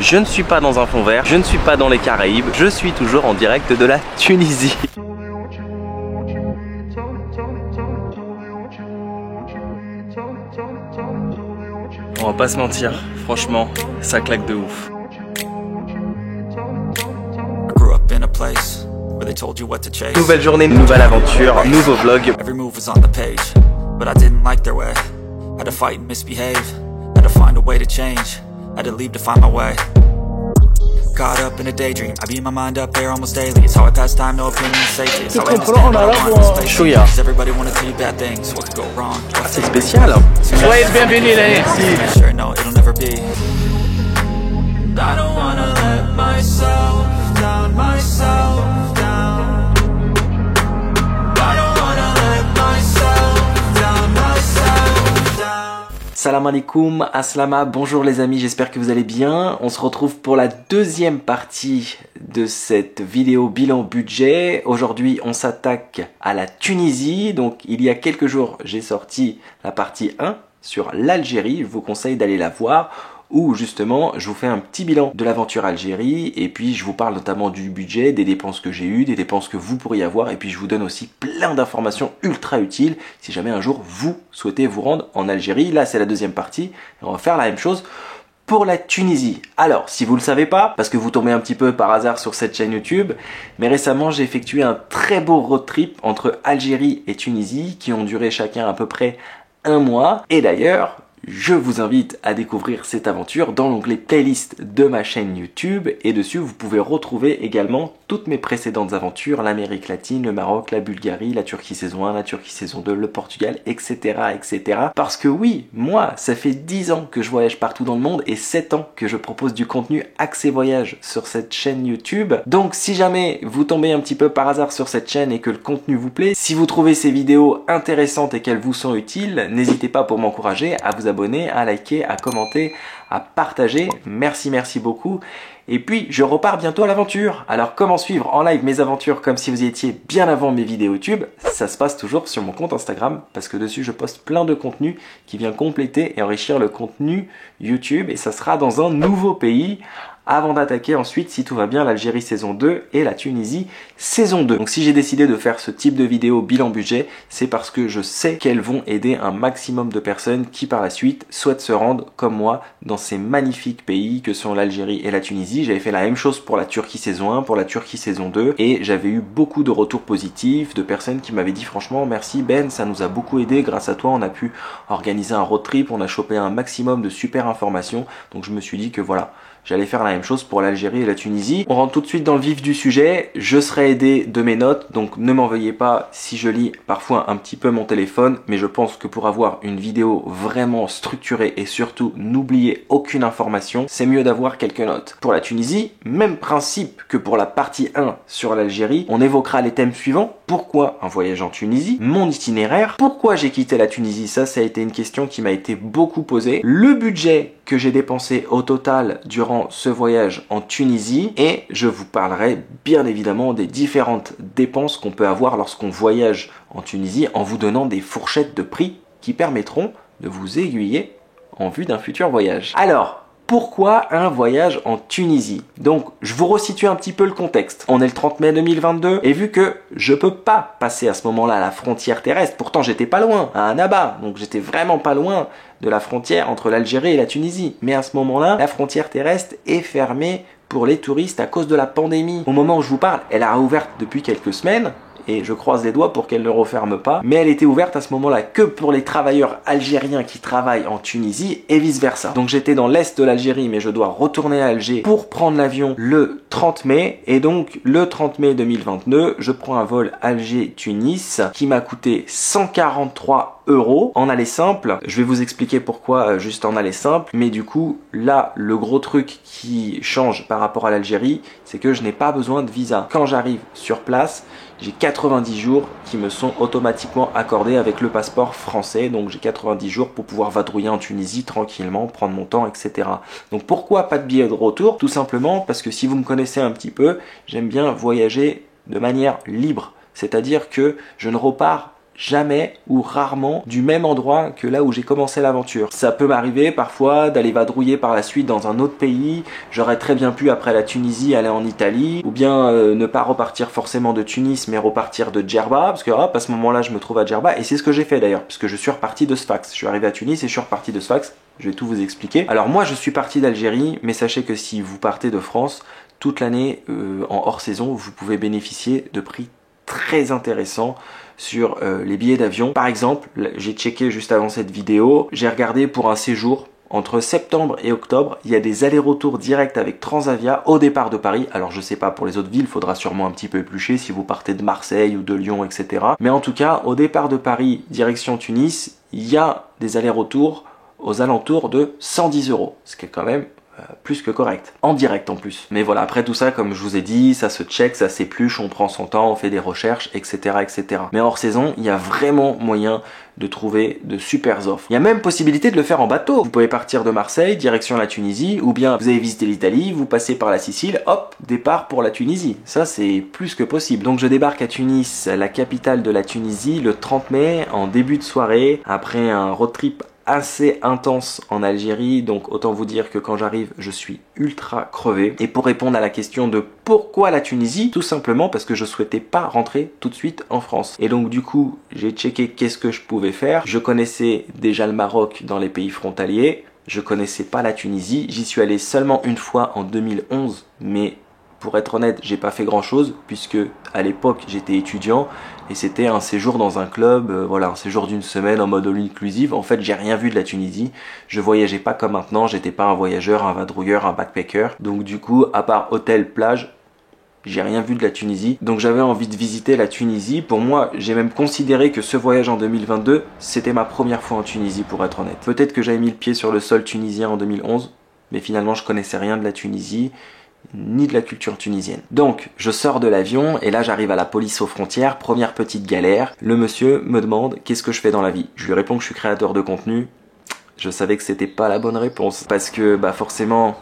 je ne suis pas dans un fond vert, je ne suis pas dans les Caraïbes, je suis toujours en direct de la Tunisie. On va pas se mentir, franchement, ça claque de ouf. Nouvelle journée, nouvelle aventure, nouveau vlog. Caught up in a daydream, I beat my mind up there almost daily. It's how I pass time, no opinion safely. It's how I understand what I want in space. Cause everybody wanna tell you bad things, what could go wrong? C'est spécial. Soyez le bienvenu l'année. Sure, no, it'll never be. I don't wanna let myself down, myself down. I don't wanna let myself down, myself down. Salam alaikum, aslama, bonjour les amis, j'espère que vous allez bien. On se retrouve pour la deuxième partie de cette vidéo bilan budget. Aujourd'hui, on s'attaque à la Tunisie. Donc, il y a quelques jours, j'ai sorti la partie 1 sur l'Algérie. Je vous conseille d'aller la voir, où justement, je vous fais un petit bilan de l'aventure Algérie. Et puis, je vous parle notamment du budget, des dépenses que j'ai eues, des dépenses que vous pourriez avoir. Et puis, je vous donne aussi plein d'informations ultra utiles si jamais un jour, vous souhaitez vous rendre en Algérie. Là, c'est la deuxième partie. Et on va faire la même chose pour la Tunisie. Alors, si vous ne le savez pas, parce que vous tombez un petit peu par hasard sur cette chaîne YouTube, mais récemment j'ai effectué un très beau road trip entre Algérie et Tunisie qui ont duré chacun à peu près un mois. Et d'ailleurs, je vous invite à découvrir cette aventure dans l'onglet playlist de ma chaîne YouTube et dessus vous pouvez retrouver également toutes mes précédentes aventures, l'Amérique latine, le Maroc, la Bulgarie, la Turquie saison 1, la Turquie saison 2, le Portugal, etc. etc. Parce que oui, moi, ça fait 10 ans que je voyage partout dans le monde et 7 ans que je propose du contenu axé voyage sur cette chaîne YouTube. Donc si jamais vous tombez un petit peu par hasard sur cette chaîne et que le contenu vous plaît, si vous trouvez ces vidéos intéressantes et qu'elles vous sont utiles, n'hésitez pas pour m'encourager à vous abonner, à liker, à commenter, à partager. Merci beaucoup. Et puis, je repars bientôt à l'aventure. Alors, comment suivre en live mes aventures comme si vous y étiez bien avant mes vidéos YouTube? Ça se passe toujours sur mon compte Instagram parce que dessus, je poste plein de contenu qui vient compléter et enrichir le contenu YouTube. Et ça sera dans un nouveau pays avant d'attaquer ensuite, si tout va bien, l'Algérie saison 2 et la Tunisie saison 2. Donc si j'ai décidé de faire ce type de vidéo bilan budget, c'est parce que je sais qu'elles vont aider un maximum de personnes qui par la suite souhaitent se rendre comme moi dans ces magnifiques pays que sont l'Algérie et la Tunisie. J'avais fait la même chose pour la Turquie saison 1, pour la Turquie saison 2 et j'avais eu beaucoup de retours positifs de personnes qui m'avaient dit franchement merci Ben, ça nous a beaucoup aidé, grâce à toi on a pu organiser un road trip, on a chopé un maximum de super informations. Donc je me suis dit que voilà, j'allais faire la même chose pour l'Algérie et la Tunisie. On rentre tout de suite dans le vif du sujet. Je serai aidé de mes notes, donc ne m'en veuillez pas si je lis parfois un petit peu mon téléphone, mais je pense que pour avoir une vidéo vraiment structurée et surtout n'oublier aucune information, c'est mieux d'avoir quelques notes. Pour la Tunisie, même principe que pour la partie 1 sur l'Algérie, on évoquera les thèmes suivants. Pourquoi un voyage en Tunisie? Mon itinéraire. Pourquoi j'ai quitté la Tunisie? Ça a été une question qui m'a été beaucoup posée. Le budget que j'ai dépensé au total durant ce voyage en Tunisie et je vous parlerai bien évidemment des différentes dépenses qu'on peut avoir lorsqu'on voyage en Tunisie en vous donnant des fourchettes de prix qui permettront de vous aiguiller en vue d'un futur voyage. Alors, pourquoi un voyage en Tunisie? Donc, je vous resitue un petit peu le contexte. On est le 30 mai 2022 et vu que je peux pas passer à ce moment-là à la frontière terrestre, pourtant j'étais pas loin, à Annaba, donc j'étais vraiment pas loin de la frontière entre l'Algérie et la Tunisie. Mais à ce moment-là, la frontière terrestre est fermée pour les touristes à cause de la pandémie. Au moment où je vous parle, elle a rouvert depuis quelques semaines. Et je croise les doigts pour qu'elle ne referme pas. Mais elle était ouverte à ce moment-là que pour les travailleurs algériens qui travaillent en Tunisie et vice versa. Donc j'étais dans l'est de l'Algérie, mais je dois retourner à Alger pour prendre l'avion le 30 mai. Et donc le 30 mai 2022, je prends un vol Alger-Tunis qui m'a coûté 143 € en aller simple. Je vais vous expliquer pourquoi juste en aller simple. Mais du coup, là, le gros truc qui change par rapport à l'Algérie, c'est que je n'ai pas besoin de visa. Quand j'arrive sur place, j'ai 90 jours qui me sont automatiquement accordés avec le passeport français. Donc j'ai 90 jours pour pouvoir vadrouiller en Tunisie tranquillement, prendre mon temps, etc. Donc pourquoi pas de billet de retour? Tout simplement parce que si vous me connaissez un petit peu, j'aime bien voyager de manière libre. C'est-à-dire que je ne repars jamais ou rarement du même endroit que là où j'ai commencé l'aventure. Ça peut m'arriver parfois d'aller vadrouiller par la suite dans un autre pays. J'aurais très bien pu après la Tunisie aller en Italie, ou bien ne pas repartir forcément de Tunis mais repartir de Djerba, parce que hop, à ce moment-là je me trouve à Djerba, et c'est ce que j'ai fait d'ailleurs, puisque je suis reparti de Sfax. Je suis arrivé à Tunis et je suis reparti de Sfax. Je vais tout vous expliquer. Alors moi je suis parti d'Algérie, mais sachez que si vous partez de France, toute l'année en hors saison, vous pouvez bénéficier de prix très intéressants sur les billets d'avion. Par exemple, j'ai checké juste avant cette vidéo, j'ai regardé pour un séjour entre septembre et octobre, il y a des allers-retours directs avec Transavia au départ de Paris. Alors je sais pas pour les autres villes, il faudra sûrement un petit peu éplucher si vous partez de Marseille ou de Lyon, etc. Mais en tout cas, au départ de Paris, direction Tunis, il y a des allers-retours aux alentours de 110 €, ce qui est quand même plus que correct, en direct en plus. Mais voilà, après tout ça, comme je vous ai dit, ça se check, ça s'épluche, on prend son temps, on fait des recherches, etc., etc. Mais hors saison, il y a vraiment moyen de trouver de super offres. Il y a même possibilité de le faire en bateau. Vous pouvez partir de Marseille, direction la Tunisie, ou bien vous avez visité l'Italie, vous passez par la Sicile, hop, départ pour la Tunisie. Ça, c'est plus que possible. Donc je débarque à Tunis, la capitale de la Tunisie, le 30 mai, en début de soirée, après un road trip assez intense en Algérie, donc autant vous dire que quand j'arrive, je suis ultra crevé. Et pour répondre à la question de pourquoi la Tunisie, tout simplement parce que je souhaitais pas rentrer tout de suite en France. Et donc du coup, j'ai checké qu'est-ce que je pouvais faire. Je connaissais déjà le Maroc dans les pays frontaliers, je connaissais pas la Tunisie, j'y suis allé seulement une fois en 2011, mais pour être honnête, j'ai pas fait grand chose puisque à l'époque j'étais étudiant et c'était un séjour dans un club, voilà, un séjour d'une semaine en mode all inclusive. En fait, j'ai rien vu de la Tunisie. Je voyageais pas comme maintenant, j'étais pas un voyageur, un vadrouilleur, un backpacker. Donc du coup, à part hôtel, plage, j'ai rien vu de la Tunisie. Donc j'avais envie de visiter la Tunisie. Pour moi, j'ai même considéré que ce voyage en 2022, c'était ma première fois en Tunisie pour être honnête. Peut-être que j'avais mis le pied sur le sol tunisien en 2011, mais finalement je connaissais rien de la Tunisie ni de la culture tunisienne. Donc je sors de l'avion et là j'arrive à la police aux frontières, première petite galère. Le monsieur me demande qu'est-ce que je fais dans la vie. Je lui réponds que je suis créateur de contenu. Je savais que c'était pas la bonne réponse parce que forcément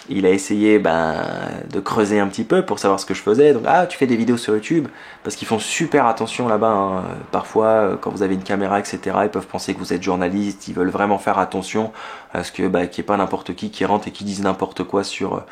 il a essayé de creuser un petit peu pour savoir ce que je faisais. Donc tu fais des vidéos sur YouTube, parce qu'ils font super attention là-bas, hein. Parfois quand vous avez une caméra, etc., ils peuvent penser que vous êtes journaliste. Ils veulent vraiment faire attention à ce que qu'il n'y ait pas n'importe qui rentre et qui dise n'importe quoi sur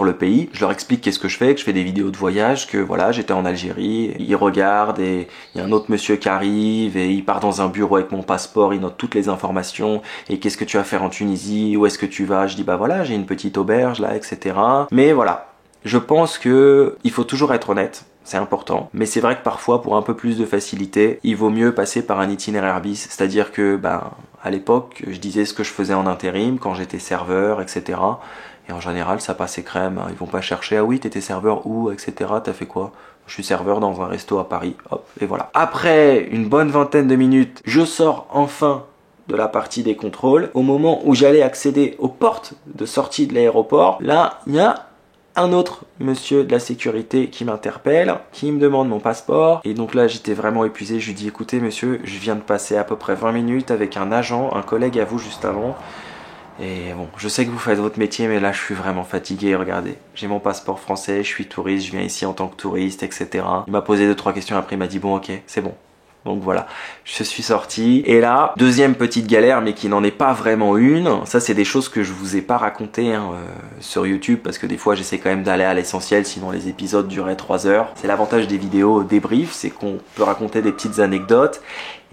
le pays. Je leur explique qu'est-ce que je fais des vidéos de voyage, que voilà, j'étais en Algérie. Ils regardent et il y a un autre monsieur qui arrive et il part dans un bureau avec mon passeport, il note toutes les informations. Et qu'est-ce que tu vas faire en Tunisie, où est-ce que tu vas? Je dis voilà, j'ai une petite auberge là, etc. Mais voilà, je pense que il faut toujours être honnête, c'est important. Mais c'est vrai que parfois, pour un peu plus de facilité, il vaut mieux passer par un itinéraire bis. C'est-à-dire que à l'époque, je disais ce que je faisais en intérim quand j'étais serveur, etc. Et en général, ça passait crème. Ils vont pas chercher ah oui, t'étais serveur où, etc. T'as fait quoi? Je suis serveur dans un resto à Paris. Hop, et voilà. Après une bonne vingtaine de minutes, je sors enfin de la partie des contrôles. Au moment où j'allais accéder aux portes de sortie de l'aéroport, là, il y a un autre monsieur de la sécurité qui m'interpelle, qui me demande mon passeport. Et donc là, j'étais vraiment épuisé. Je lui dis, écoutez, monsieur, je viens de passer à peu près 20 minutes avec un agent, un collègue à vous juste avant. Et bon, je sais que vous faites votre métier, mais là, je suis vraiment fatigué. Regardez, j'ai mon passeport français, je suis touriste, je viens ici en tant que touriste, etc. Il m'a posé 2-3 questions, après il m'a dit, bon, ok, c'est bon. Donc voilà, je suis sorti. Et là, deuxième petite galère, mais qui n'en est pas vraiment une. Ça, c'est des choses que je vous ai pas racontées sur YouTube, parce que des fois, j'essaie quand même d'aller à l'essentiel, sinon les épisodes duraient 3 heures. C'est l'avantage des vidéos débrief, c'est qu'on peut raconter des petites anecdotes.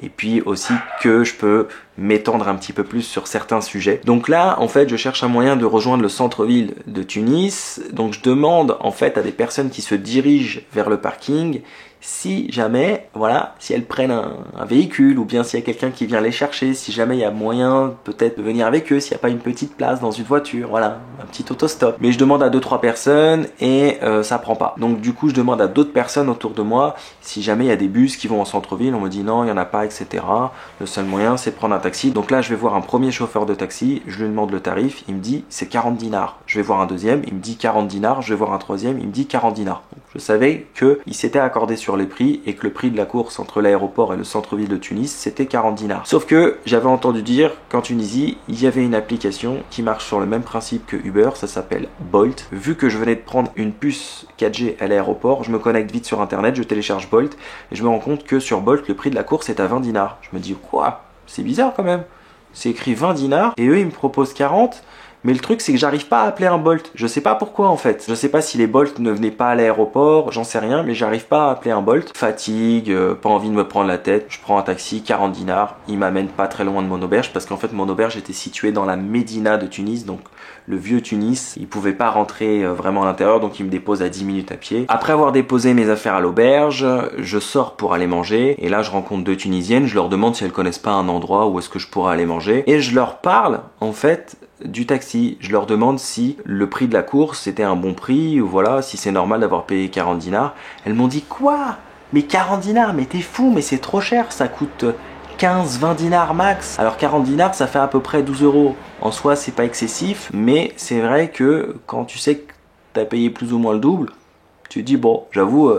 Et puis aussi que je peux m'étendre un petit peu plus sur certains sujets. Donc là, en fait, je cherche un moyen de rejoindre le centre-ville de Tunis. Donc je demande en fait à des personnes qui se dirigent vers le parking si jamais, voilà, si elles prennent un véhicule ou bien s'il y a quelqu'un qui vient les chercher, si jamais il y a moyen peut-être de venir avec eux, s'il n'y a pas une petite place dans une voiture, voilà, un petit autostop. Mais je demande à 2-3 personnes et ça prend pas. Donc du coup, je demande à d'autres personnes autour de moi si jamais il y a des bus qui vont en centre-ville. On me dit non, il n'y en a pas, etc. Le seul moyen, c'est de prendre un taxi. Donc là, je vais voir un premier chauffeur de taxi, je lui demande le tarif, il me dit c'est 40 dinars. Je vais voir un deuxième, il me dit 40 dinars. Je vais voir un troisième, il me dit 40 dinars. Donc, je savais qu'il s'était accordé sur sur les prix et que le prix de la course entre l'aéroport et le centre-ville de Tunis, c'était 40 dinars. Sauf que j'avais entendu dire qu'en Tunisie, il y avait une application qui marche sur le même principe que Uber, ça s'appelle Bolt. Vu que je venais de prendre une puce 4G à l'aéroport, je me connecte vite sur internet, je télécharge Bolt et je me rends compte que sur Bolt, le prix de la course est à 20 dinars. Je me dis, quoi? C'est bizarre quand même. C'est écrit 20 dinars et eux, ils me proposent 40. Mais le truc, c'est que j'arrive pas à appeler un Bolt. Je sais pas pourquoi en fait. Je sais pas si les Bolt ne venaient pas à l'aéroport, j'en sais rien, mais j'arrive pas à appeler un Bolt. Fatigue, pas envie de me prendre la tête. Je prends un taxi, 40 dinars. Il m'amène pas très loin de mon auberge parce qu'en fait, mon auberge était située dans la Médina de Tunis, donc le vieux Tunis. Il pouvait pas rentrer vraiment à l'intérieur, donc il me dépose à 10 minutes à pied. Après avoir déposé mes affaires à l'auberge, je sors pour aller manger. Et là, je rencontre deux Tunisiennes. Je leur demande si elles connaissent pas un endroit où est-ce que je pourrais aller manger. Et je leur parle, en fait, du taxi. Je leur demande si le prix de la course c'était un bon prix ou voilà, si c'est normal d'avoir payé 40 dinars. Elles m'ont dit quoi? Mais 40 dinars, mais t'es fou, mais c'est trop cher, ça coûte 15-20 dinars max. Alors 40 dinars ça fait à peu près 12 euros. En soi c'est pas excessif, mais c'est vrai que quand tu sais que t'as payé plus ou moins le double, tu te dis bon, j'avoue,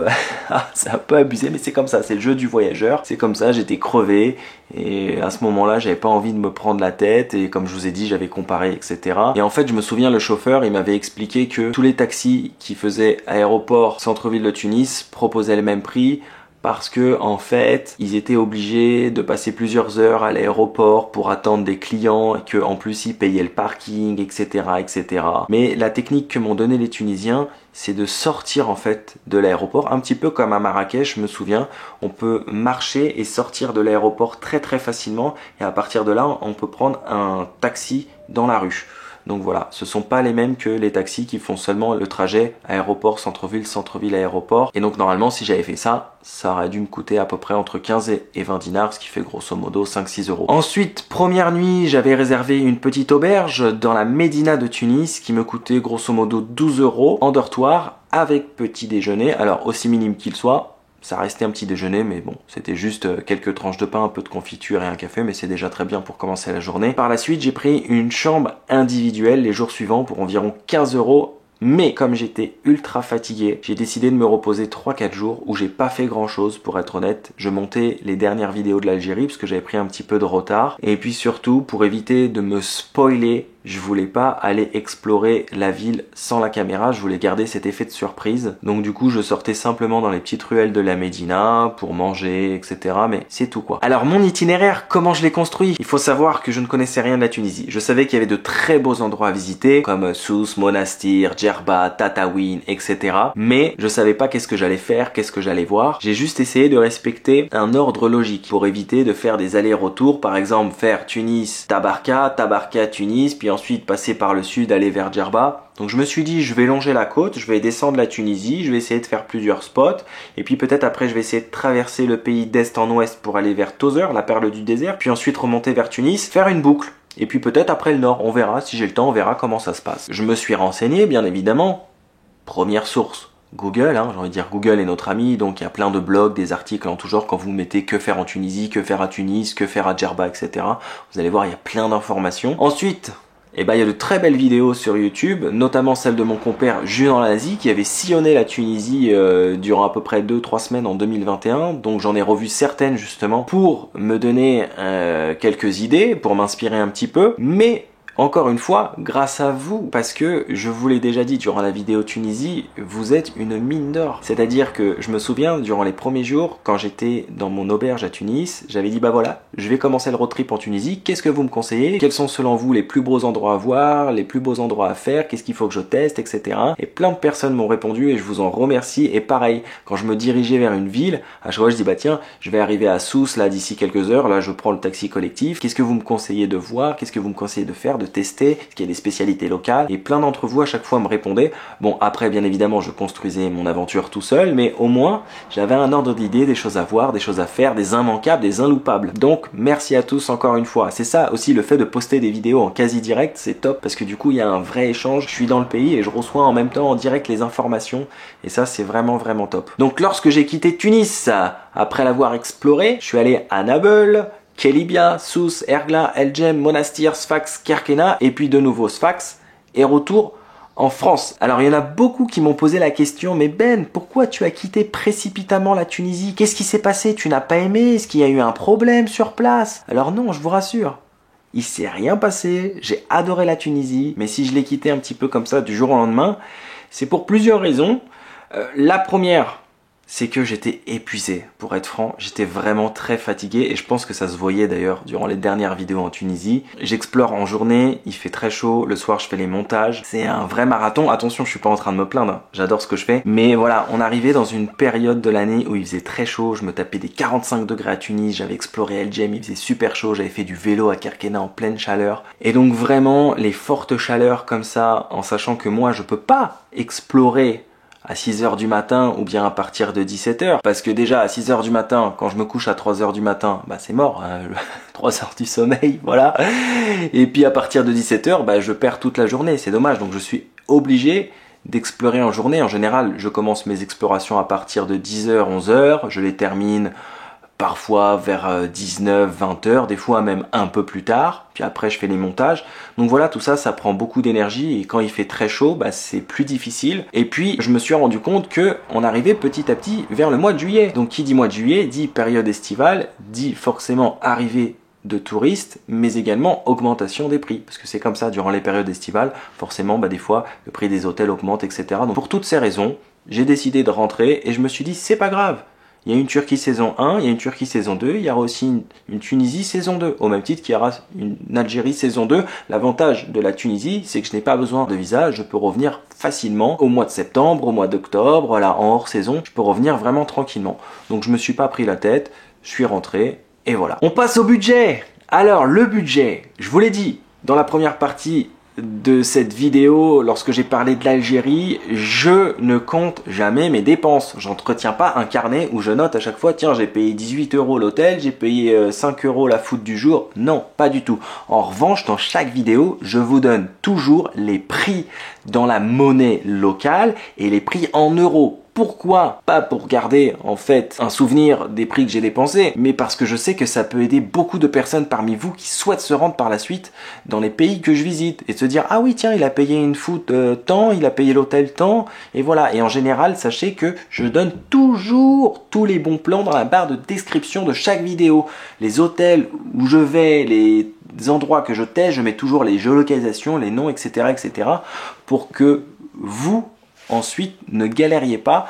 c'est un peu abusé, mais c'est comme ça, c'est le jeu du voyageur. C'est comme ça, j'étais crevé et à ce moment-là, j'avais pas envie de me prendre la tête et comme je vous ai dit, j'avais comparé, etc. Et en fait, je me souviens, le chauffeur, il m'avait expliqué que tous les taxis qui faisaient aéroport, centre-ville de Tunis proposaient le même prix. Parce que en fait, ils étaient obligés de passer plusieurs heures à l'aéroport pour attendre des clients et que en plus ils payaient le parking, etc., etc. Mais la technique que m'ont donné les Tunisiens, c'est de sortir en fait de l'aéroport, un petit peu comme à Marrakech, je me souviens, on peut marcher et sortir de l'aéroport très très facilement et à partir de là, on peut prendre un taxi dans la rue. Donc voilà, ce sont pas les mêmes que les taxis qui font seulement le trajet aéroport, centre-ville, centre-ville, aéroport. Et donc normalement, si j'avais fait ça, ça aurait dû me coûter à peu près entre 15 et 20 dinars, ce qui fait grosso modo 5-6 euros. Ensuite, première nuit, j'avais réservé une petite auberge dans la Médina de Tunis qui me coûtait grosso modo 12 euros en dortoir avec petit déjeuner. Alors aussi minime qu'il soit, ça restait un petit déjeuner, mais bon, c'était juste quelques tranches de pain, un peu de confiture et un café, mais c'est déjà très bien pour commencer la journée. Par la suite, j'ai pris une chambre individuelle les jours suivants pour environ 15 euros. Mais comme j'étais ultra fatigué, j'ai décidé de me reposer 3-4 jours où j'ai pas fait grand chose pour être honnête. Je montais les dernières vidéos de l'Algérie parce que j'avais pris un petit peu de retard. Et puis surtout, pour éviter de me spoiler, je voulais pas aller explorer la ville sans la caméra, je voulais garder cet effet de surprise. Donc du coup, je sortais simplement dans les petites ruelles de la Médina pour manger, etc. Mais c'est tout quoi. Alors mon itinéraire, comment je l'ai construit? Il faut savoir que je ne connaissais rien de la Tunisie. Je savais qu'il y avait de très beaux endroits à visiter, comme Sousse, Monastir, Djerba, Tataouine, etc. Mais je savais pas qu'est-ce que j'allais faire, qu'est-ce que j'allais voir. J'ai juste essayé de respecter un ordre logique pour éviter de faire des allers-retours. Par exemple, faire Tunis, Tabarka, Tabarka, Tunis, puis ensuite passer par le sud, aller vers Djerba. Donc je me suis dit, je vais longer la côte, je vais descendre la Tunisie, je vais essayer de faire plusieurs spots, et puis peut-être après je vais essayer de traverser le pays d'est en ouest pour aller vers Tozeur, la perle du désert, puis ensuite remonter vers Tunis, faire une boucle. Et puis peut-être après le nord, on verra, si j'ai le temps, on verra comment ça se passe. Je me suis renseigné, bien évidemment. Première source, Google, j'ai envie de dire Google est notre ami, donc il y a plein de blogs, des articles en tout genre, quand vous mettez que faire en Tunisie, que faire à Tunis, que faire à Djerba, etc. Vous allez voir, il y a plein d'informations. Ensuite, il y a de très belles vidéos sur YouTube, notamment celle de mon compère Jules Asie qui avait sillonné la Tunisie durant à peu près 2-3 semaines en 2021. Donc j'en ai revu certaines justement pour me donner quelques idées, pour m'inspirer un petit peu. Mais encore une fois, grâce à vous, parce que je vous l'ai déjà dit durant la vidéo Tunisie, vous êtes une mine d'or. C'est-à-dire que je me souviens, durant les premiers jours, quand j'étais dans mon auberge à Tunis, j'avais dit bah voilà, je vais commencer le road trip en Tunisie, qu'est-ce que vous me conseillez? Quels sont selon vous les plus beaux endroits à voir, les plus beaux endroits à faire, qu'est-ce qu'il faut que je teste, etc. Et plein de personnes m'ont répondu et je vous en remercie. Et pareil, quand je me dirigeais vers une ville, à chaque fois je dis bah tiens, je vais arriver à Sousse là d'ici quelques heures, là je prends le taxi collectif, qu'est-ce que vous me conseillez de voir, qu'est-ce que vous me conseillez de faire, de tester, est-ce qu'il y a des spécialités locales, et plein d'entre vous à chaque fois me répondaient. Bon après bien évidemment je construisais mon aventure tout seul, mais au moins j'avais un ordre d'idée, des choses à voir, des choses à faire, des immanquables, des inloupables. Donc merci à tous encore une fois. C'est ça aussi le fait de poster des vidéos en quasi direct, c'est top parce que du coup il y a un vrai échange, je suis dans le pays et je reçois en même temps en direct les informations et ça c'est vraiment top. Donc lorsque j'ai quitté Tunis, après l'avoir exploré, je suis allé à Nabeul, Kelibia, Sousse, Ergla, El Djem, Monastir, Sfax, Kerkena et puis de nouveau Sfax et retour en France. Alors il y en a beaucoup qui m'ont posé la question, mais Ben, pourquoi tu as quitté précipitamment la Tunisie? Qu'est-ce qui s'est passé? Tu n'as pas aimé? Est-ce qu'il y a eu un problème sur place? Alors non, je vous rassure, il s'est rien passé, j'ai adoré la Tunisie, mais si je l'ai quitté un petit peu comme ça du jour au lendemain, c'est pour plusieurs raisons. La première, c'est que j'étais épuisé, pour être franc, j'étais vraiment très fatigué et je pense que ça se voyait d'ailleurs durant les dernières vidéos en Tunisie. J'explore en journée, il fait très chaud, le soir je fais les montages, c'est un vrai marathon. Attention, je suis pas en train de me plaindre, hein. J'adore ce que je fais, mais voilà, on arrivait dans une période de l'année où il faisait très chaud, je me tapais des 45 degrés à Tunis, j'avais exploré El Djem, il faisait super chaud, j'avais fait du vélo à Kerkena en pleine chaleur, et donc vraiment les fortes chaleurs comme ça, en sachant que moi je peux pas explorer à 6h du matin ou bien à partir de 17h, parce que déjà à 6h du matin, quand je me couche à 3h du matin, bah c'est mort, hein, 3 heures du sommeil, voilà. Et puis à partir de 17h, bah je perds toute la journée, c'est dommage, donc je suis obligé d'explorer en journée. En général, je commence mes explorations à partir de 10h, 11h, je les termine parfois vers 19, 20h, des fois même un peu plus tard, puis après je fais les montages. Donc voilà, tout ça, ça prend beaucoup d'énergie et quand il fait très chaud, bah, c'est plus difficile. Et puis je me suis rendu compte que on arrivait petit à petit vers le mois de juillet. Donc qui dit mois de juillet, dit période estivale, dit forcément arrivée de touristes, mais également augmentation des prix, parce que c'est comme ça durant les périodes estivales, forcément bah, des fois le prix des hôtels augmente, etc. Donc pour toutes ces raisons, j'ai décidé de rentrer et je me suis dit c'est pas grave. Il y a une Turquie saison 1, il y a une Turquie saison 2, il y aura aussi une Tunisie saison 2, au même titre qu'il y aura une Algérie saison 2. L'avantage de la Tunisie, c'est que je n'ai pas besoin de visa, je peux revenir facilement au mois de septembre, au mois d'octobre, voilà, en hors saison, je peux revenir vraiment tranquillement. Donc je me suis pas pris la tête, je suis rentré, et voilà. On passe au budget. Alors le budget, je vous l'ai dit, dans la première partie de cette vidéo, lorsque j'ai parlé de l'Algérie, je ne compte jamais mes dépenses. J'entretiens pas un carnet où je note à chaque fois, tiens, j'ai payé 18 € l'hôtel, j'ai payé 5 € la food du jour. Non, pas du tout. En revanche, dans chaque vidéo, je vous donne toujours les prix dans la monnaie locale et les prix en euros. Pourquoi? Pas pour garder en fait un souvenir des prix que j'ai dépensés, mais parce que je sais que ça peut aider beaucoup de personnes parmi vous qui souhaitent se rendre par la suite dans les pays que je visite et se dire ah oui tiens il a payé une food tant, il a payé l'hôtel tant, et voilà. Et en général sachez que je donne toujours tous les bons plans dans la barre de description de chaque vidéo. Les hôtels où je vais, les endroits que je teste, je mets toujours les géolocalisations, les noms, etc. etc. pour que vous ensuite, ne galériez pas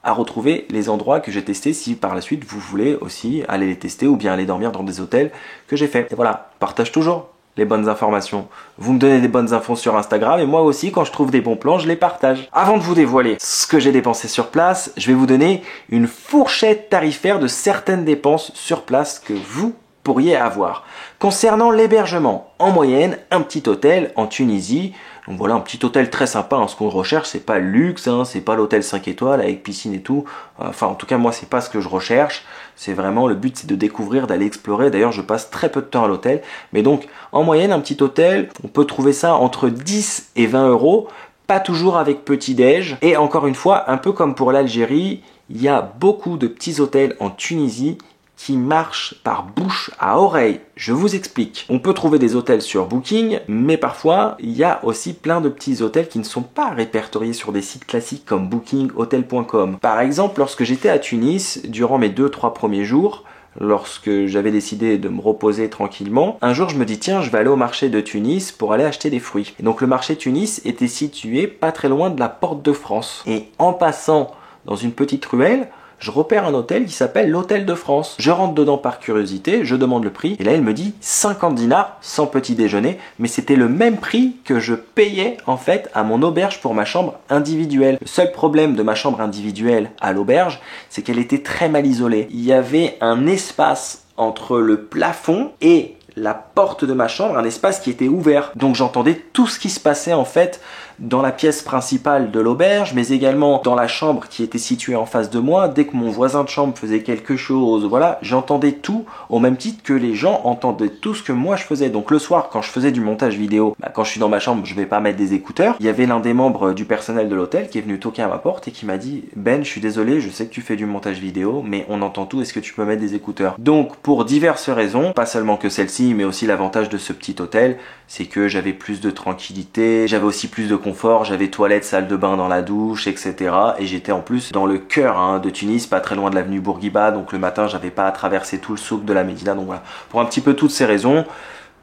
à retrouver les endroits que j'ai testés si par la suite vous voulez aussi aller les tester ou bien aller dormir dans des hôtels que j'ai fait. Et voilà, partage toujours les bonnes informations. Vous me donnez des bonnes infos sur Instagram et moi aussi quand je trouve des bons plans, je les partage. Avant de vous dévoiler ce que j'ai dépensé sur place, je vais vous donner une fourchette tarifaire de certaines dépenses sur place que vous pourriez avoir. Concernant l'hébergement, en moyenne, un petit hôtel en Tunisie. Donc voilà, un petit hôtel très sympa, hein. Ce qu'on recherche, c'est pas le luxe, hein, c'est pas l'hôtel 5 étoiles avec piscine et tout. Enfin, en tout cas, moi, c'est pas ce que je recherche. C'est vraiment, le but, c'est de découvrir, d'aller explorer. D'ailleurs, je passe très peu de temps à l'hôtel. Mais donc, en moyenne, un petit hôtel, on peut trouver ça entre 10 et 20 €. Pas toujours avec petit-déj. Et encore une fois, un peu comme pour l'Algérie, il y a beaucoup de petits hôtels en Tunisie qui marche par bouche à oreille. Je vous explique. On peut trouver des hôtels sur Booking, mais parfois, il y a aussi plein de petits hôtels qui ne sont pas répertoriés sur des sites classiques comme Booking, Hotel.com. Par exemple, lorsque j'étais à Tunis, durant mes 2-3 premiers jours, lorsque j'avais décidé de me reposer tranquillement, un jour je me dis tiens, je vais aller au marché de Tunis pour aller acheter des fruits. Et donc le marché Tunis était situé pas très loin de la Porte de France. Et en passant dans une petite ruelle, je repère un hôtel qui s'appelle l'Hôtel de France. Je rentre dedans par curiosité, je demande le prix, et là elle me dit 50 dinars sans petit déjeuner, mais c'était le même prix que je payais en fait à mon auberge pour ma chambre individuelle. Le seul problème de ma chambre individuelle à l'auberge, c'est qu'elle était très mal isolée. Il y avait un espace entre le plafond et la porte de ma chambre, un espace qui était ouvert. Donc j'entendais tout ce qui se passait en fait dans la pièce principale de l'auberge, mais également dans la chambre qui était située en face de moi. Dès que mon voisin de chambre faisait quelque chose, voilà, j'entendais tout au même titre que les gens entendaient tout ce que moi je faisais. Donc le soir, quand je faisais du montage vidéo, quand je suis dans ma chambre, je vais pas mettre des écouteurs. Il y avait l'un des membres du personnel de l'hôtel qui est venu toquer à ma porte et qui m'a dit « Ben, je suis désolé, je sais que tu fais du montage vidéo, mais on entend tout, est-ce que tu peux mettre des écouteurs ?» Donc pour diverses raisons, pas seulement que celle-ci, mais aussi l'avantage de ce petit hôtel, c'est que j'avais plus de tranquillité, j'avais aussi plus de confort, j'avais toilette, salle de bain dans la douche, etc. Et j'étais en plus dans le cœur de Tunis, pas très loin de l'avenue Bourguiba, donc le matin j'avais pas à traverser tout le souk de la Médina, donc voilà. Pour un petit peu toutes ces raisons,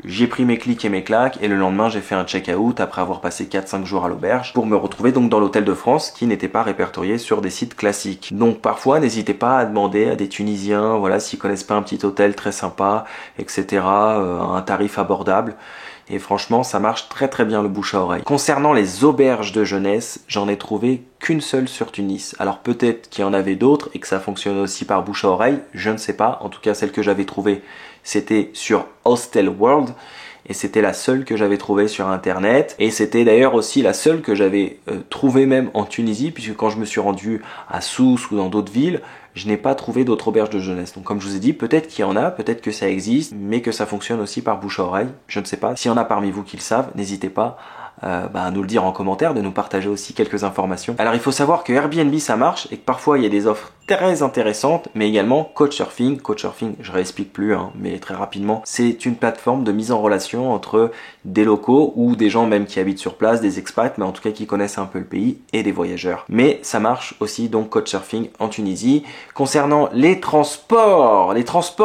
j'ai pris mes clics et mes claques et le lendemain j'ai fait un check-out après avoir passé 4-5 jours à l'auberge pour me retrouver donc dans l'hôtel de France qui n'était pas répertorié sur des sites classiques. Donc parfois n'hésitez pas à demander à des Tunisiens, voilà, s'ils connaissent pas un petit hôtel très sympa, etc., un tarif abordable. Et franchement, ça marche très très bien le bouche à oreille. Concernant les auberges de jeunesse, j'en ai trouvé qu'une seule sur Tunis. Alors peut-être qu'il y en avait d'autres et que ça fonctionne aussi par bouche à oreille, je ne sais pas. En tout cas, celle que j'avais trouvée, c'était sur Hostel World. Et c'était la seule que j'avais trouvée sur internet. Et c'était d'ailleurs aussi la seule que j'avais trouvée même en Tunisie, puisque quand je me suis rendu à Sousse ou dans d'autres villes, je n'ai pas trouvé d'autres auberges de jeunesse. Donc comme je vous ai dit, peut-être qu'il y en a, peut-être que ça existe, mais que ça fonctionne aussi par bouche à oreille. Je ne sais pas. S'il y en a parmi vous qui le savent, n'hésitez pas à nous le dire en commentaire, de nous partager aussi quelques informations. Alors il faut savoir que Airbnb ça marche et que parfois il y a des offres très intéressantes, mais également Couchsurfing. Couchsurfing, je réexplique plus, mais très rapidement, c'est une plateforme de mise en relation entre des locaux ou des gens même qui habitent sur place, des expats, mais en tout cas qui connaissent un peu le pays et des voyageurs. Mais ça marche aussi donc Couchsurfing en Tunisie. Concernant les transports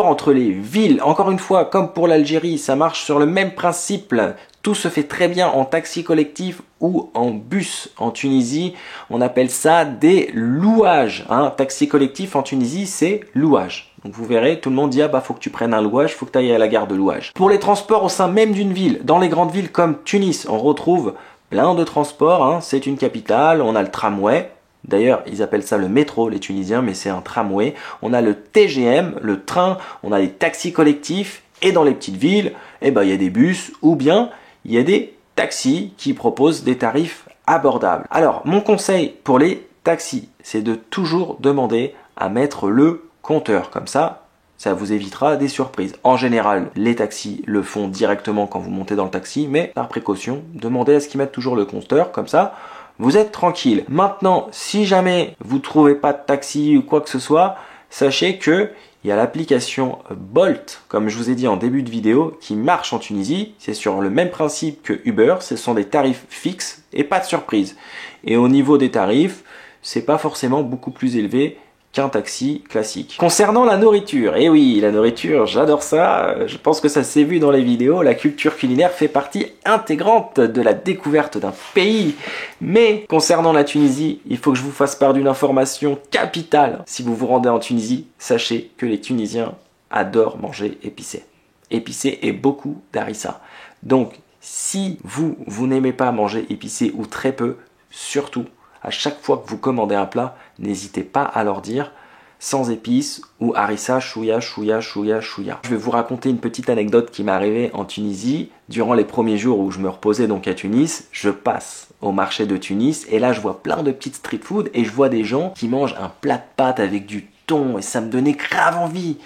entre les villes, encore une fois, comme pour l'Algérie, ça marche sur le même principe. Tout se fait très bien en taxi collectif ou en bus. En Tunisie, on appelle ça des louages. Taxi collectif en Tunisie, c'est louage. Donc vous verrez, tout le monde dit, ah bah faut que tu prennes un louage, faut que tu ailles à la gare de louage. Pour les transports au sein même d'une ville, dans les grandes villes comme Tunis, on retrouve plein de transports. C'est une capitale, on a le tramway. D'ailleurs, ils appellent ça le métro, les Tunisiens, mais c'est un tramway. On a le TGM, le train, on a les taxis collectifs. Et dans les petites villes, il y a des bus ou bien il y a des taxis qui proposent des tarifs abordables. Alors, mon conseil pour les taxis, c'est de toujours demander à mettre le compteur. Comme ça vous évitera des surprises. En général, les taxis le font directement quand vous montez dans le taxi, mais par précaution, demandez à ce qu'ils mettent toujours le compteur. Comme ça, vous êtes tranquille. Maintenant, si jamais vous ne trouvez pas de taxi ou quoi que ce soit, sachez que il y a l'application Bolt, comme je vous ai dit en début de vidéo, qui marche en Tunisie. C'est sur le même principe que Uber, ce sont des tarifs fixes et pas de surprise. Et au niveau des tarifs, c'est pas forcément beaucoup plus élevé qu'un taxi classique. Concernant la nourriture, eh oui, la nourriture, j'adore ça, je pense que ça s'est vu dans les vidéos, la culture culinaire fait partie intégrante de la découverte d'un pays. Mais concernant la Tunisie, il faut que je vous fasse part d'une information capitale. Si vous vous rendez en Tunisie, sachez que les Tunisiens adorent manger épicé. Épicé et beaucoup d'harissa. Donc, si vous n'aimez pas manger épicé ou très peu, surtout, à chaque fois que vous commandez un plat, n'hésitez pas à leur dire sans épices ou harissa, chouïa, chouïa, chouïa, chouïa. Je vais vous raconter une petite anecdote qui m'est arrivée en Tunisie. Durant les premiers jours où je me reposais donc à Tunis, je passe au marché de Tunis et là je vois plein de petites street food et je vois des gens qui mangent un plat de pâtes avec du thon et ça me donnait grave envie.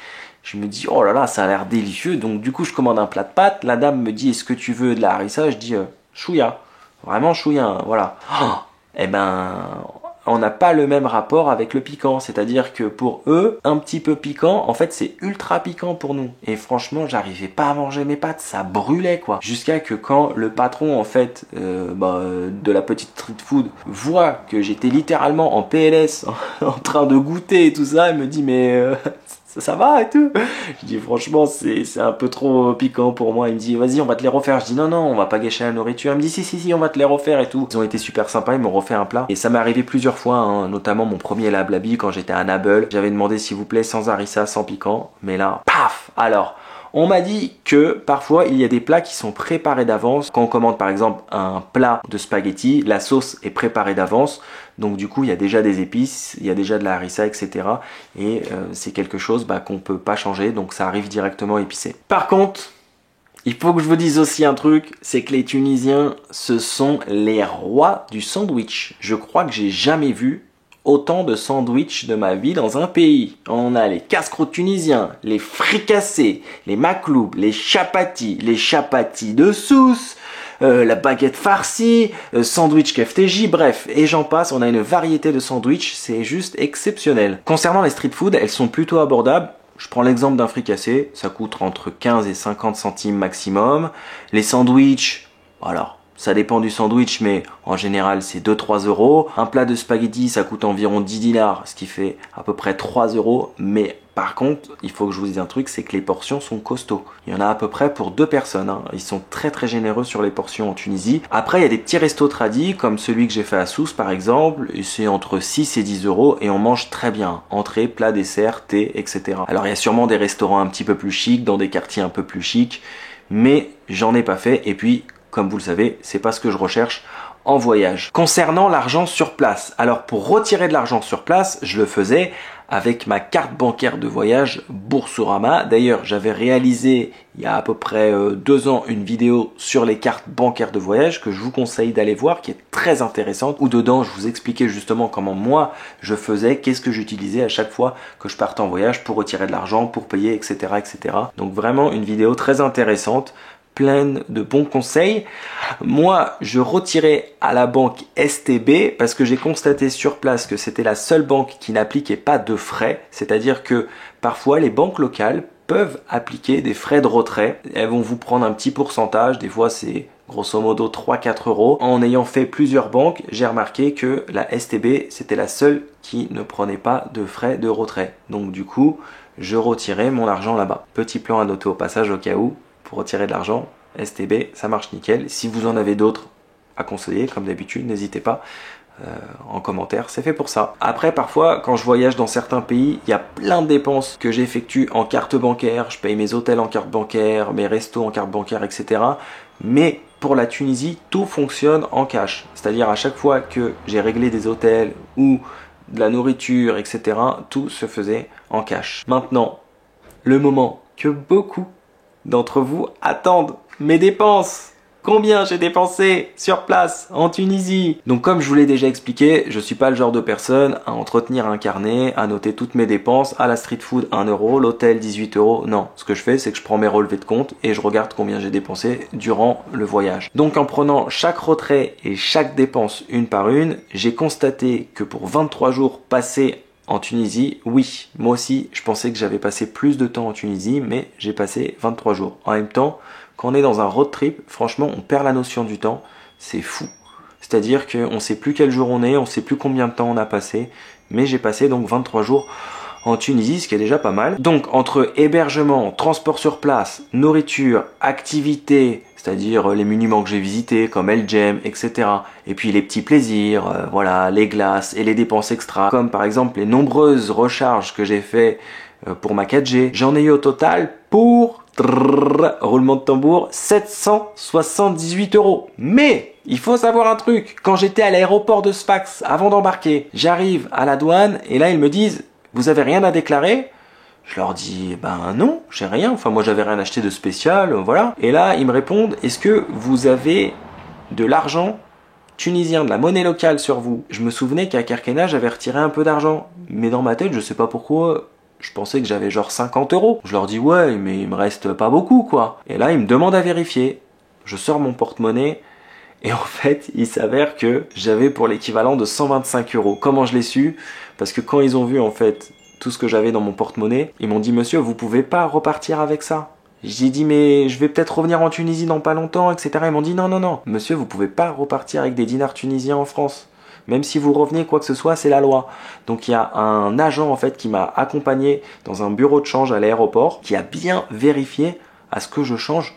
Je me dis, oh là là, ça a l'air délicieux. Donc du coup, je commande un plat de pâtes. La dame me dit, est-ce que tu veux de la harissa? Je dis, chouïa. Vraiment chouïa, voilà. On n'a pas le même rapport avec le piquant, c'est-à-dire que pour eux, un petit peu piquant, en fait c'est ultra piquant pour nous. Et franchement, j'arrivais pas à manger mes pâtes, ça brûlait quoi. Jusqu'à que quand le patron en fait de la petite street food voit que j'étais littéralement en PLS, en train de goûter et tout ça, il me dit mais ça va et tout. Je dis franchement c'est un peu trop piquant pour moi. Il me dit vas-y on va te les refaire. Je dis non on va pas gâcher la nourriture. Il me dit si on va te les refaire et tout. Ils ont été super sympas, ils m'ont refait un plat. Et ça m'est arrivé plusieurs fois, notamment mon premier lablabi quand j'étais à Nabeul. J'avais demandé s'il vous plaît sans harissa, sans piquant. Mais là, paf. Alors on m'a dit que parfois il y a des plats qui sont préparés d'avance. Quand on commande par exemple un plat de spaghettis, la sauce est préparée d'avance. Donc du coup il y a déjà des épices, il y a déjà de la harissa, etc. Et c'est quelque chose qu'on peut pas changer, donc ça arrive directement épicé. Par contre, il faut que je vous dise aussi un truc, c'est que les Tunisiens, ce sont les rois du sandwich. Je crois que j'ai jamais vu autant de sandwichs de ma vie dans un pays. On a les casse-croûtes tunisiens, les fricassés, les makloubs, les chapatis de Sousse, la baguette farcie, sandwich KFTJ, bref, et j'en passe, on a une variété de sandwichs, c'est juste exceptionnel. Concernant les street food, elles sont plutôt abordables. Je prends l'exemple d'un fricassé, ça coûte entre 15 et 50 centimes maximum. Les sandwichs, alors ça dépend du sandwich, mais en général c'est 2-3 euros. Un plat de spaghetti, ça coûte environ 10 dinars, ce qui fait à peu près 3 euros. Mais par contre, il faut que je vous dise un truc, c'est que les portions sont costauds. Il y en a à peu près pour 2 personnes. Hein. Ils sont très très généreux sur les portions en Tunisie. Après, il y a des petits restos tradis, comme celui que j'ai fait à Sousse par exemple. Et c'est entre 6 et 10 euros et on mange très bien. Entrée, plat, dessert, thé, etc. Alors il y a sûrement des restaurants un petit peu plus chics, dans des quartiers un peu plus chics. Mais j'en ai pas fait. Et puis, comme vous le savez, c'est pas ce que je recherche en voyage. Concernant l'argent sur place, alors pour retirer de l'argent sur place, je le faisais avec ma carte bancaire de voyage Boursorama. D'ailleurs, j'avais réalisé il y a à peu près 2 ans une vidéo sur les cartes bancaires de voyage que je vous conseille d'aller voir, qui est très intéressante, où dedans je vous expliquais justement comment moi je faisais, qu'est-ce que j'utilisais à chaque fois que je partais en voyage pour retirer de l'argent, pour payer, etc., etc. Donc vraiment une vidéo très intéressante, pleine de bons conseils. Moi, je retirais à la banque STB parce que j'ai constaté sur place que c'était la seule banque qui n'appliquait pas de frais. C'est-à-dire que parfois, les banques locales peuvent appliquer des frais de retrait. Elles vont vous prendre un petit pourcentage. Des fois, c'est grosso modo 3-4 euros. En ayant fait plusieurs banques, j'ai remarqué que la STB, c'était la seule qui ne prenait pas de frais de retrait. Donc du coup, je retirais mon argent là-bas. Petit plan à noter au passage au cas où. Pour retirer de l'argent, STB, ça marche nickel. Si vous en avez d'autres à conseiller, comme d'habitude, n'hésitez pas en commentaire, c'est fait pour ça. Après, parfois, quand je voyage dans certains pays, il y a plein de dépenses que j'effectue en carte bancaire. Je paye mes hôtels en carte bancaire, mes restos en carte bancaire, etc. Mais pour la Tunisie, tout fonctionne en cash. C'est-à-dire à chaque fois que j'ai réglé des hôtels ou de la nourriture, etc., tout se faisait en cash. Maintenant, le moment que beaucoup d'entre vous attendent mes dépenses. Combien j'ai dépensé sur place en Tunisie? Donc comme je vous l'ai déjà expliqué, je suis pas le genre de personne à entretenir un carnet, à noter toutes mes dépenses, à la street food 1 euro, l'hôtel 18 euros. Non, ce que je fais, c'est que je prends mes relevés de compte et je regarde combien j'ai dépensé durant le voyage. Donc en prenant chaque retrait et chaque dépense une par une, j'ai constaté que pour 23 jours passés en Tunisie, oui, moi aussi, je pensais que j'avais passé plus de temps en Tunisie, mais j'ai passé 23 jours. En même temps, quand on est dans un road trip, franchement, on perd la notion du temps, c'est fou. C'est-à-dire qu'on ne sait plus quel jour on est, on ne sait plus combien de temps on a passé, mais j'ai passé donc 23 jours en Tunisie, ce qui est déjà pas mal. Donc, entre hébergement, transport sur place, nourriture, activités, c'est-à-dire les monuments que j'ai visités comme El Jem, etc. Et puis les petits plaisirs, voilà, les glaces et les dépenses extra, comme par exemple les nombreuses recharges que j'ai fait pour ma 4G. J'en ai eu au total pour, roulement de tambour, 778 euros. Mais il faut savoir un truc, quand j'étais à l'aéroport de Sfax, avant d'embarquer, j'arrive à la douane et là ils me disent « Vous avez rien à déclarer ?» Je leur dis, ben non, j'ai rien. Enfin, moi, j'avais rien acheté de spécial, voilà. Et là, ils me répondent, est-ce que vous avez de l'argent tunisien, de la monnaie locale sur vous? Je me souvenais qu'à Kerkena, j'avais retiré un peu d'argent. Mais dans ma tête, je sais pas pourquoi, je pensais que j'avais genre 50 euros. Je leur dis, ouais, mais il me reste pas beaucoup, quoi. Et là, ils me demandent à vérifier. Je sors mon porte-monnaie. Et en fait, il s'avère que j'avais pour l'équivalent de 125 euros. Comment je l'ai su? Parce que quand ils ont vu, en fait, tout ce que j'avais dans mon porte-monnaie, ils m'ont dit « Monsieur, vous pouvez pas repartir avec ça ?» J'ai dit « Mais je vais peut-être revenir en Tunisie dans pas longtemps, etc. » Ils m'ont dit « Non, non, non, monsieur, vous pouvez pas repartir avec des dinars tunisiens en France. Même si vous revenez, quoi que ce soit, c'est la loi. » Donc il y a un agent en fait qui m'a accompagné dans un bureau de change à l'aéroport, qui a bien vérifié à ce que je change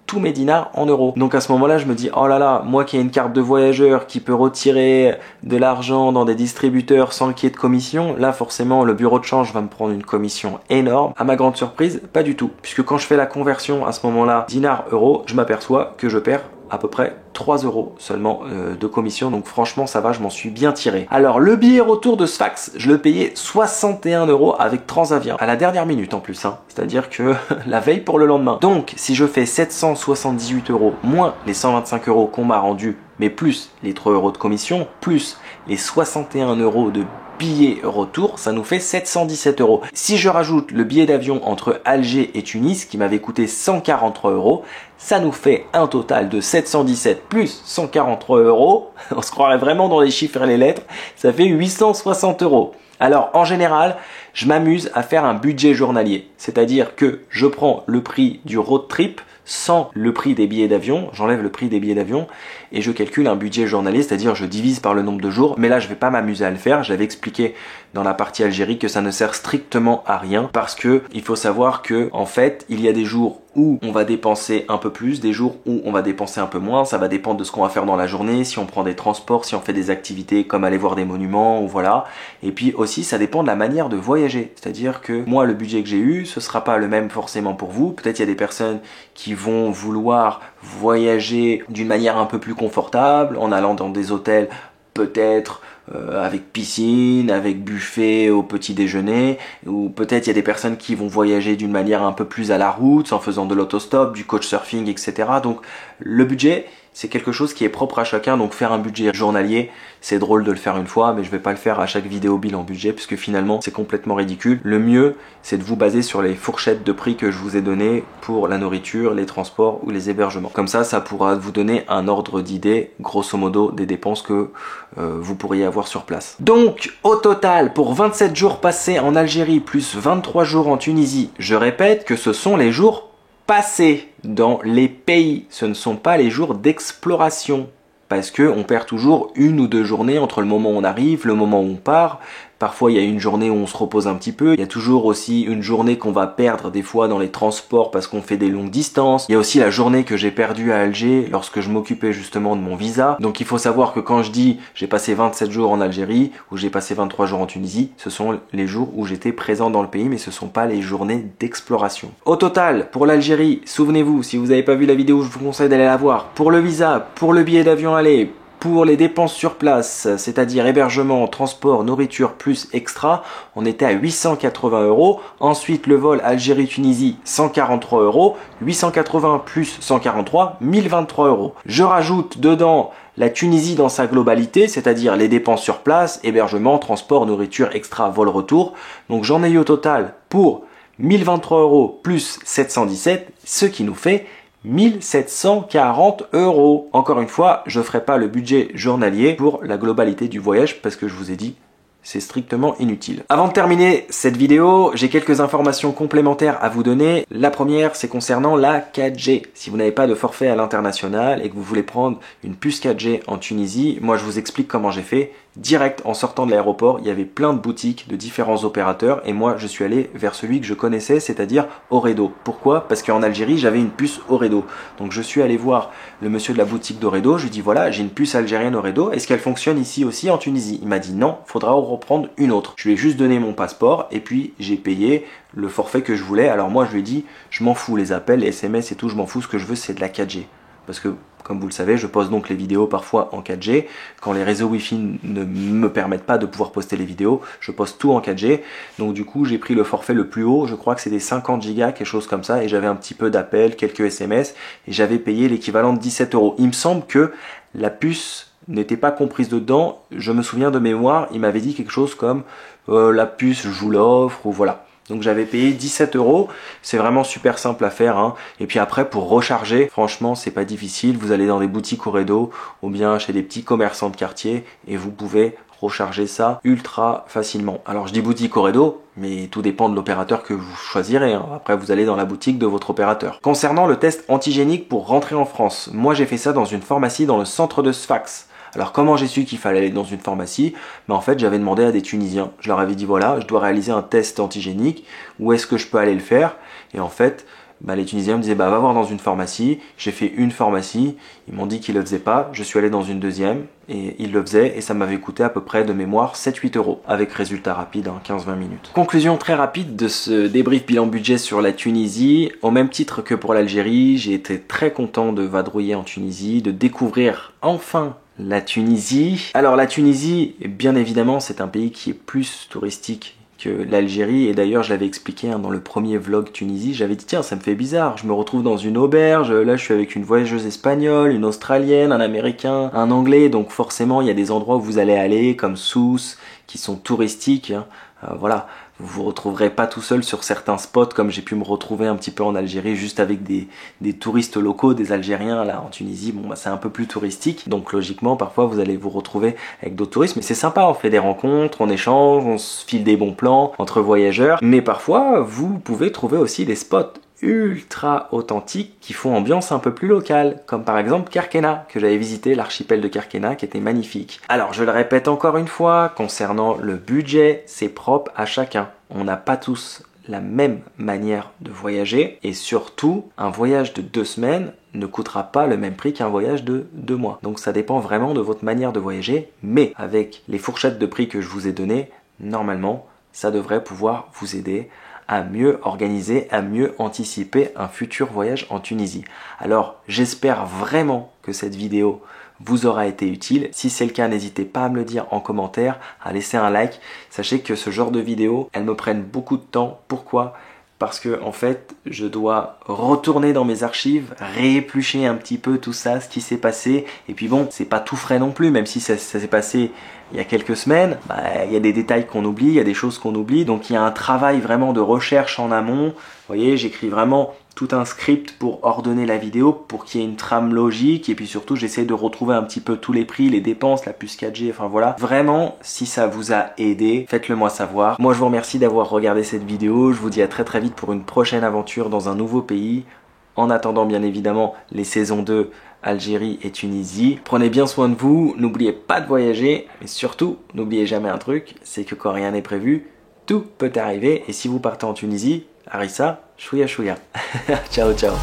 tous mes dinars en euros. Donc à ce moment-là, je me dis, oh là là, moi qui ai une carte de voyageur qui peut retirer de l'argent dans des distributeurs sans qu'il y ait de commission, là forcément le bureau de change va me prendre une commission énorme. À ma grande surprise, pas du tout. Puisque quand je fais la conversion à ce moment-là, dinars-euros, je m'aperçois que je perds à peu près 3 euros seulement de commission. Donc franchement, ça va, je m'en suis bien tiré. Alors, le billet retour de Sfax, je le payais 61 euros avec Transavia. À la dernière minute en plus, hein. C'est-à-dire que la veille pour le lendemain. Donc, si je fais 778 euros moins les 125 euros qu'on m'a rendu, mais plus les 3 euros de commission, plus les 61 euros de billet retour, ça nous fait 717 euros. Si je rajoute le billet d'avion entre Alger et Tunis, qui m'avait coûté 143 euros, ça nous fait un total de 717 plus 143 euros. On se croirait vraiment dans les chiffres et les lettres. Ça fait 860 euros. Alors en général, je m'amuse à faire un budget journalier, c'est-à-dire que je prends le prix du road trip sans le prix des billets d'avion, j'enlève le prix des billets d'avion et je calcule un budget journalier, c'est-à-dire je divise par le nombre de jours, mais là je vais pas m'amuser à le faire, je l'avais expliqué dans la partie Algérie que ça ne sert strictement à rien parce que il faut savoir que en fait il y a des jours où on va dépenser un peu plus, des jours où on va dépenser un peu moins, ça va dépendre de ce qu'on va faire dans la journée, si on prend des transports, si on fait des activités comme aller voir des monuments ou voilà, et puis aussi ça dépend de la manière de voyager, c'est-à-dire que moi le budget que j'ai eu, ce sera pas le même forcément pour vous, peut-être il y a des personnes qui vont vouloir voyager d'une manière un peu plus confortable, en allant dans des hôtels peut-être avec piscine, avec buffet au petit déjeuner, ou peut-être il y a des personnes qui vont voyager d'une manière un peu plus à la route, en faisant de l'autostop, du couchsurfing, etc. Donc le budget, c'est quelque chose qui est propre à chacun, donc faire un budget journalier, c'est drôle de le faire une fois, mais je vais pas le faire à chaque vidéo bilan budget, puisque finalement c'est complètement ridicule. Le mieux, c'est de vous baser sur les fourchettes de prix que je vous ai données pour la nourriture, les transports ou les hébergements. Comme ça pourra vous donner un ordre d'idée, grosso modo, des dépenses que vous pourriez avoir sur place. Donc, au total, pour 27 jours passés en Algérie, plus 23 jours en Tunisie, je répète que ce sont les jours passés dans les pays, ce ne sont pas les jours d'exploration, parce que on perd toujours 1 ou 2 journées entre le moment où on arrive, le moment où on part. Parfois il y a une journée où on se repose un petit peu, il y a toujours aussi une journée qu'on va perdre des fois dans les transports parce qu'on fait des longues distances. Il y a aussi la journée que j'ai perdue à Alger lorsque je m'occupais justement de mon visa. Donc il faut savoir que quand je dis j'ai passé 27 jours en Algérie ou j'ai passé 23 jours en Tunisie, ce sont les jours où j'étais présent dans le pays, mais ce ne sont pas les journées d'exploration. Au total, pour l'Algérie, souvenez-vous, si vous n'avez pas vu la vidéo, je vous conseille d'aller la voir. Pour le visa, pour le billet d'avion aller, pour les dépenses sur place, c'est-à-dire hébergement, transport, nourriture plus extra, on était à 880 €. Ensuite, le vol Algérie-Tunisie, 143 €. 880 plus 143, 1023 €. Je rajoute dedans la Tunisie dans sa globalité, c'est-à-dire les dépenses sur place, hébergement, transport, nourriture extra, vol retour. Donc j'en ai eu au total pour 1023 € plus 717, ce qui nous fait 1740 €. Encore une fois, je ne ferai pas le budget journalier pour la globalité du voyage parce que je vous ai dit, c'est strictement inutile. Avant de terminer cette vidéo, j'ai quelques informations complémentaires à vous donner. La première, c'est concernant la 4G. Si vous n'avez pas de forfait à l'international et que vous voulez prendre une puce 4G en Tunisie, moi je vous explique comment j'ai fait. Direct en sortant de l'aéroport, il y avait plein de boutiques de différents opérateurs et moi je suis allé vers celui que je connaissais, c'est-à-dire Ooredoo. Pourquoi? Parce qu'en Algérie j'avais une puce Ooredoo. Donc je suis allé voir le monsieur de la boutique d'Ooredoo, je lui ai dit voilà, j'ai une puce algérienne Ooredoo, est-ce qu'elle fonctionne ici aussi en Tunisie? Il m'a dit non, faudra reprendre une autre. Je lui ai juste donné mon passeport et puis j'ai payé le forfait que je voulais. Alors moi je lui ai dit je m'en fous les appels, les SMS et tout, je m'en fous, ce que je veux c'est de la 4G. Parce que, comme vous le savez, je poste donc les vidéos parfois en 4G. Quand les réseaux Wi-Fi ne me permettent pas de pouvoir poster les vidéos, je poste tout en 4G. Donc du coup, j'ai pris le forfait le plus haut. Je crois que c'était 50 Go, quelque chose comme ça. Et j'avais un petit peu d'appels, quelques SMS. Et j'avais payé l'équivalent de 17 €. Il me semble que la puce n'était pas comprise dedans. Je me souviens de mémoire, il m'avait dit quelque chose comme la puce, je vous l'offre, ou voilà. Donc j'avais payé 17 €, c'est vraiment super simple à faire, hein. Et puis après pour recharger, franchement c'est pas difficile, vous allez dans des boutiques Ooredoo ou bien chez des petits commerçants de quartier et vous pouvez recharger ça ultra facilement. Alors je dis boutique Ooredoo, mais tout dépend de l'opérateur que vous choisirez, hein. Après vous allez dans la boutique de votre opérateur. Concernant le test antigénique pour rentrer en France, moi j'ai fait ça dans une pharmacie dans le centre de Sfax. Alors comment j'ai su qu'il fallait aller dans une pharmacie? En fait j'avais demandé à des Tunisiens, je leur avais dit voilà, je dois réaliser un test antigénique, où est-ce que je peux aller le faire? Et en fait les Tunisiens me disaient va voir dans une pharmacie. J'ai fait une pharmacie, ils m'ont dit qu'ils le faisaient pas, je suis allé dans une deuxième et ils le faisaient et ça m'avait coûté à peu près de mémoire 7-8 € avec résultat rapide, 15-20 minutes. Conclusion très rapide de ce débrief bilan budget sur la Tunisie. Au même titre que pour l'Algérie, j'ai été très content de vadrouiller en Tunisie, de découvrir enfin la Tunisie. Alors la Tunisie, bien évidemment, c'est un pays qui est plus touristique que l'Algérie, et d'ailleurs je l'avais expliqué dans le premier vlog Tunisie, j'avais dit tiens ça me fait bizarre, je me retrouve dans une auberge, là je suis avec une voyageuse espagnole, une australienne, un américain, un anglais, donc forcément il y a des endroits où vous allez aller comme Sousse, qui sont touristiques, voilà, Vous vous retrouverez pas tout seul sur certains spots, comme j'ai pu me retrouver un petit peu en Algérie, juste avec des touristes locaux, des Algériens. Là en Tunisie, bon bah c'est un peu plus touristique, donc logiquement parfois vous allez vous retrouver avec d'autres touristes, mais c'est sympa, on fait des rencontres, on échange, on se file des bons plans entre voyageurs, mais parfois vous pouvez trouver aussi des spots ultra authentiques qui font ambiance un peu plus locale, comme par exemple Kerkena, que j'avais visité, l'archipel de Kerkena qui était magnifique. Alors je le répète encore une fois, concernant le budget, c'est propre à chacun. On n'a pas tous la même manière de voyager, et surtout un voyage de 2 semaines ne coûtera pas le même prix qu'un voyage de 2 mois. Donc ça dépend vraiment de votre manière de voyager, mais avec les fourchettes de prix que je vous ai données, normalement ça devrait pouvoir vous aider à mieux organiser, à mieux anticiper un futur voyage en Tunisie. Alors j'espère vraiment que cette vidéo vous aura été utile. Si c'est le cas, n'hésitez pas à me le dire en commentaire, à laisser un like. Sachez que ce genre de vidéos, elles me prennent beaucoup de temps. Pourquoi ? Parce que en fait, je dois retourner dans mes archives, rééplucher un petit peu tout ça, ce qui s'est passé. Et puis bon, c'est pas tout frais non plus, même si ça s'est passé il y a quelques semaines. Il y a des détails qu'on oublie, il y a des choses qu'on oublie. Donc il y a un travail vraiment de recherche en amont. Vous voyez, j'écris vraiment tout un script pour ordonner la vidéo, pour qu'il y ait une trame logique, et puis surtout j'essaie de retrouver un petit peu tous les prix, les dépenses, la puce 4G, enfin voilà. Vraiment, si ça vous a aidé, faites-le moi savoir. Moi je vous remercie d'avoir regardé cette vidéo, je vous dis à très très vite pour une prochaine aventure dans un nouveau pays. En attendant bien évidemment les saisons 2, Algérie et Tunisie. Prenez bien soin de vous, n'oubliez pas de voyager, mais surtout, n'oubliez jamais un truc, c'est que quand rien n'est prévu, tout peut arriver, et si vous partez en Tunisie, Harissa, chouïa chouïa. Ciao ciao.